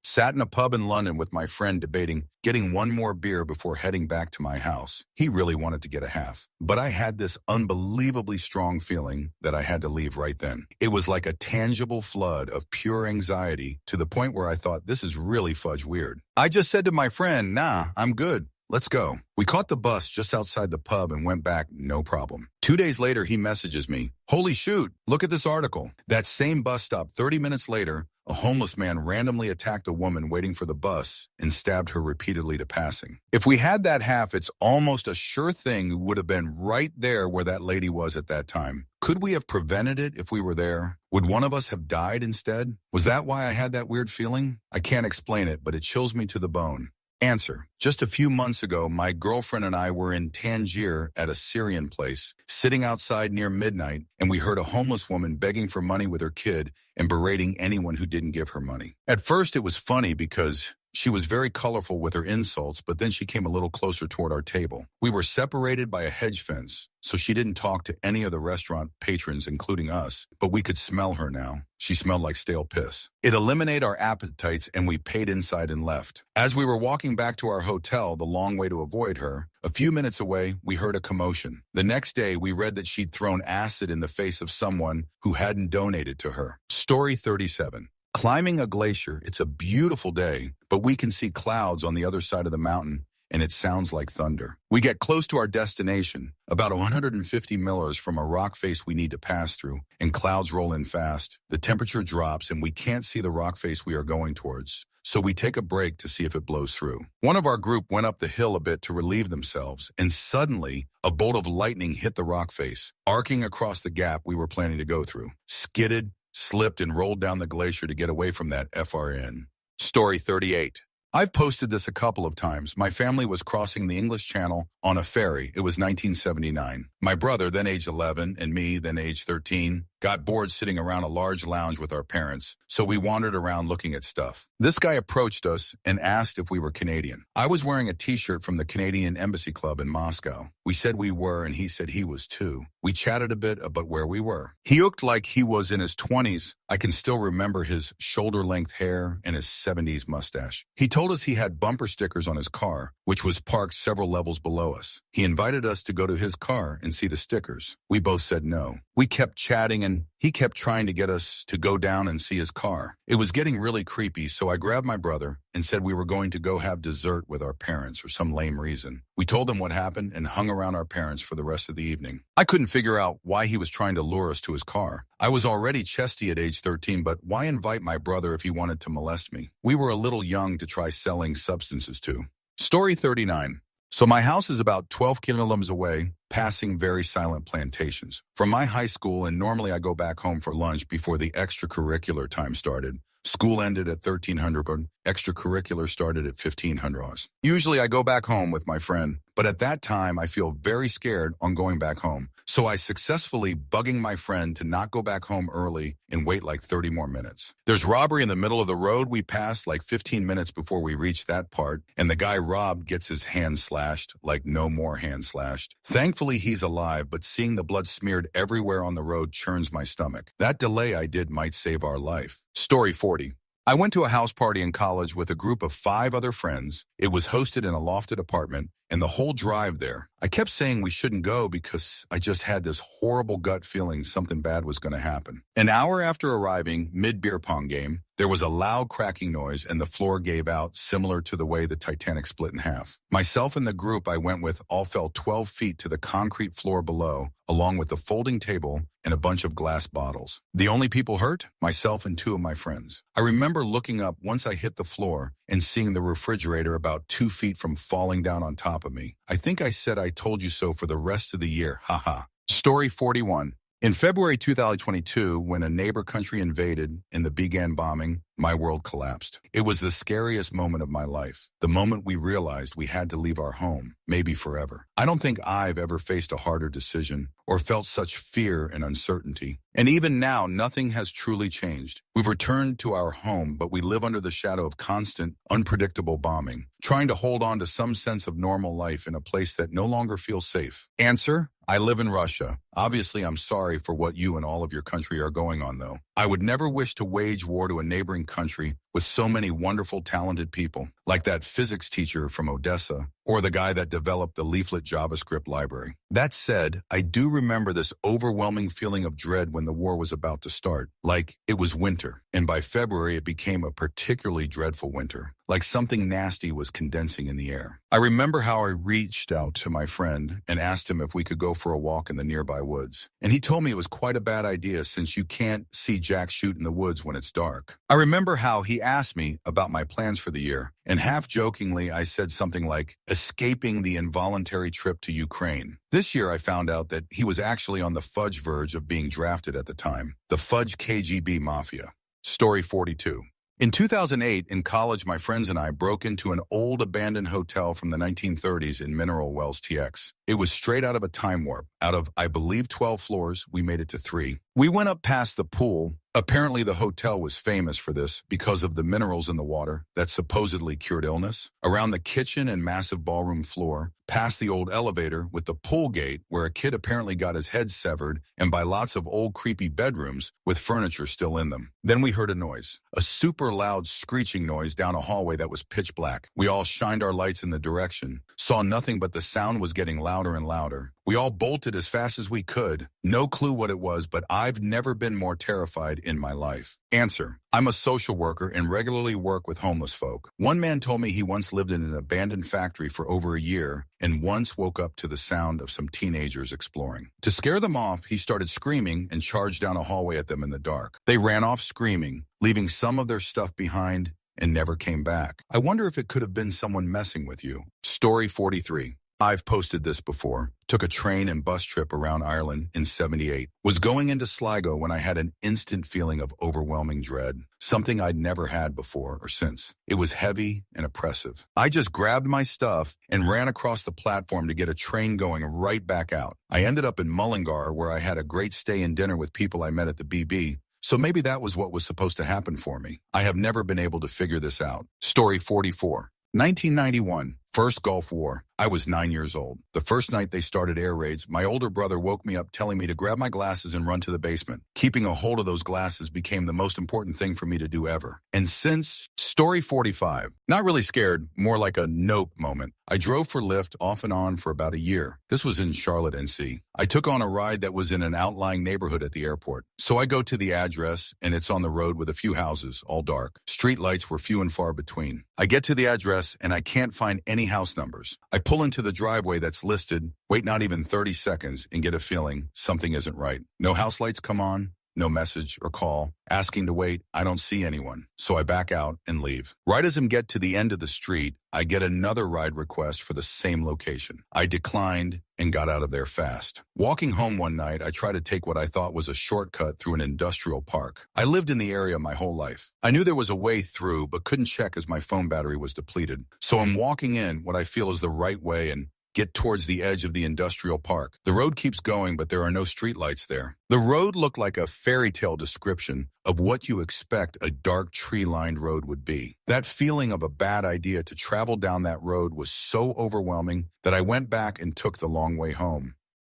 Sat in a pub in London with my friend debating getting one more beer before heading back to my house. He really wanted to get a half, but I had this unbelievably strong feeling that I had to leave right then. It was like a tangible flood of pure anxiety to the point where I thought, this is really fudge weird. I just said to my friend, nah, I'm good. Let's go. We caught the bus just outside the pub and went back, no problem. 2 days later, he messages me, holy shoot, look at this article. That same bus stop 30 minutes later, a homeless man randomly attacked a woman waiting for the bus and stabbed her repeatedly to passing. If we had that half, it's almost a sure thing we would have been right there where that lady was at that time. Could we have prevented it if we were there? Would one of us have died instead? Was that why I had that weird feeling? I can't explain it, but it chills me to the bone. Answer. Just a few months ago, my girlfriend and I were in Tangier at a Syrian place, sitting outside near midnight, and we heard a homeless woman begging for money with her kid and berating anyone who didn't give her money. At first, it was funny because she was very colorful with her insults, but then she came a little closer toward our table. We were separated by a hedge fence, so she didn't talk to any of the restaurant patrons, including us, but we could smell her now. She smelled like stale piss. It eliminated our appetites, and we paid inside and left. As we were walking back to our hotel, the long way to avoid her, a few minutes away, we heard a commotion. The next day, we read that she'd thrown acid in the face of someone who hadn't donated to her. Story 37. Climbing a glacier, it's a beautiful day, but we can see clouds on the other side of the mountain, and it sounds like thunder. We get close to our destination, about 150 millers from a rock face we need to pass through, and clouds roll in fast. The temperature drops, and we can't see the rock face we are going towards, so we take a break to see if it blows through. One of our group went up the hill a bit to relieve themselves, and suddenly, a bolt of lightning hit the rock face, arcing across the gap we were planning to go through. Skidded, slipped, and rolled down the glacier to get away from that FRN. Story 38. I've posted this a couple of times. My family was crossing the English Channel on a ferry. It was 1979. My brother, then age 11, and me, then age 13, got bored sitting around a large lounge with our parents, so we wandered around looking at stuff. This guy approached us and asked if we were Canadian. I was wearing a t-shirt from the Canadian Embassy Club in Moscow. We said we were, and he said he was too. We chatted a bit about where we were. He looked like he was in his 20s. I can still remember his shoulder-length hair and his 70s mustache. He told us he had bumper stickers on his car, which was parked several levels below us. He invited us to go to his car and see the stickers. We both said no. We kept chatting, and he kept trying to get us to go down and see his car. It was getting really creepy, so I grabbed my brother and said we were going to go have dessert with our parents for some lame reason. We told them what happened and hung around our parents for the rest of the evening. I couldn't figure out why he was trying to lure us to his car. I was already chesty at age 13, but why invite my brother if he wanted to molest me? We were a little young to try selling substances to. Story 39. So my house is about 12 kilometers away, passing very silent plantations. From my high school, and normally I go back home for lunch before the extracurricular time started. School ended at 1300, but extracurricular started at 1500 hours. Usually I go back home with my friend, but at that time I feel very scared on going back home. So I successfully bugging my friend to not go back home early and wait like 30 more minutes. There's robbery in the middle of the road. We passed like 15 minutes before we reach that part, and the guy robbed gets his hand slashed, like no more hand slashed. Thankfully he's alive, but seeing the blood smeared everywhere on the road churns my stomach. That delay I did might save our life. Story 40. I went to a house party in college with a group of 5 other friends. It was hosted in a lofted apartment, and the whole drive there, I kept saying we shouldn't go because I just had this horrible gut feeling something bad was going to happen. An hour after arriving, mid-beer pong game, There was a loud cracking noise and the floor gave out, similar to the way the Titanic split in half. Myself and the group I went with all fell 12 feet to the concrete floor below, along with the folding table and a bunch of glass bottles. The only people hurt? Myself and two of my friends. I remember looking up once I hit the floor and seeing the refrigerator about 2 feet from falling down on top of me. I think I said I told you so for the rest of the year, haha. Story 41. In February 2022, when a neighbor country invaded and the began bombing, my world collapsed. It was the scariest moment of my life, the moment we realized we had to leave our home, maybe forever. I don't think I've ever faced a harder decision or felt such fear and uncertainty. And even now, nothing has truly changed. We've returned to our home, but we live under the shadow of constant, unpredictable bombing, trying to hold on to some sense of normal life in a place that no longer feels safe. Answer: I live in Russia. Obviously, I'm sorry for what you and all of your country are going on, though. I would never wish to wage war to a neighboring country with so many wonderful, talented people, like that physics teacher from Odessa, or the guy that developed the leaflet JavaScript library. That said, I do remember this overwhelming feeling of dread when the war was about to start, like it was winter, and by February it became a particularly dreadful winter, like something nasty was condensing in the air. I remember how I reached out to my friend and asked him if we could go for a walk in the nearby woods, and he told me it was quite a bad idea since you can't see jack shoot in the woods when it's dark. I remember how he asked me about my plans for the year, and half-jokingly I said something like, escaping the involuntary trip to Ukraine. This year I found out that he was actually on the fudge verge of being drafted at the time, the fudge KGB mafia. Story 42. In 2008, in college, my friends and I broke into an old abandoned hotel from the 1930s in Mineral Wells, TX. It was straight out of a time warp. Out of, I believe, 12 floors, we made it to 3. We went up past the pool. Apparently, the hotel was famous for this because of the minerals in the water that supposedly cured illness. Around the kitchen and massive ballroom floor, past the old elevator with the pool gate where a kid apparently got his head severed, and by lots of old creepy bedrooms with furniture still in them. Then we heard a noise, a super loud screeching noise down a hallway that was pitch black. We all shined our lights in the direction, saw nothing but the sound was getting louder and louder. We all bolted as fast as we could. No clue what it was, but I've never been more terrified in my life. Answer: I'm a social worker and regularly work with homeless folk. One man told me he once lived in an abandoned factory for over a year and once woke up to the sound of some teenagers exploring. To scare them off, he started screaming and charged down a hallway at them in the dark. They ran off screaming, leaving some of their stuff behind and never came back. I wonder if it could have been someone messing with you. Story 43. I've posted this before. Took a train and bus trip around Ireland in '78. Was going into Sligo when I had an instant feeling of overwhelming dread. Something I'd never had before or since. It was heavy and oppressive. I just grabbed my stuff and ran across the platform to get a train going right back out. I ended up in Mullingar where I had a great stay and dinner with people I met at the BB. So maybe that was what was supposed to happen for me. I have never been able to figure this out. Story 44. 1991. First Gulf War. I was 9 years old. The first night they started air raids, my older brother woke me up telling me to grab my glasses and run to the basement. Keeping a hold of those glasses became the most important thing for me to do ever. And since Story 45, not really scared, more like a nope moment. I drove for Lyft off and on for about a year. This was in Charlotte, NC. I took on a ride that was in an outlying neighborhood at the airport. So I go to the address and it's on the road with a few houses, all dark. Street lights were few and far between. I get to the address and I can't find any house numbers. I pull into the driveway that's listed, wait not even 30 seconds, and get a feeling something isn't right. No house lights come on, no message or call. Asking to wait, I don't see anyone. So I back out and leave. Right as I get to the end of the street, I get another ride request for the same location. I declined and got out of there fast. Walking home one night, I tried to take what I thought was a shortcut through an industrial park. I lived in the area my whole life. I knew there was a way through, but couldn't check as my phone battery was depleted. So I'm walking in what I feel is the right way and get towards the edge of the industrial park. The road keeps going, but there are no streetlights there. The road looked like a fairy tale description of what you expect a dark tree-lined road would be. That feeling of a bad idea to travel down that road was so overwhelming that I went back and took the long way home.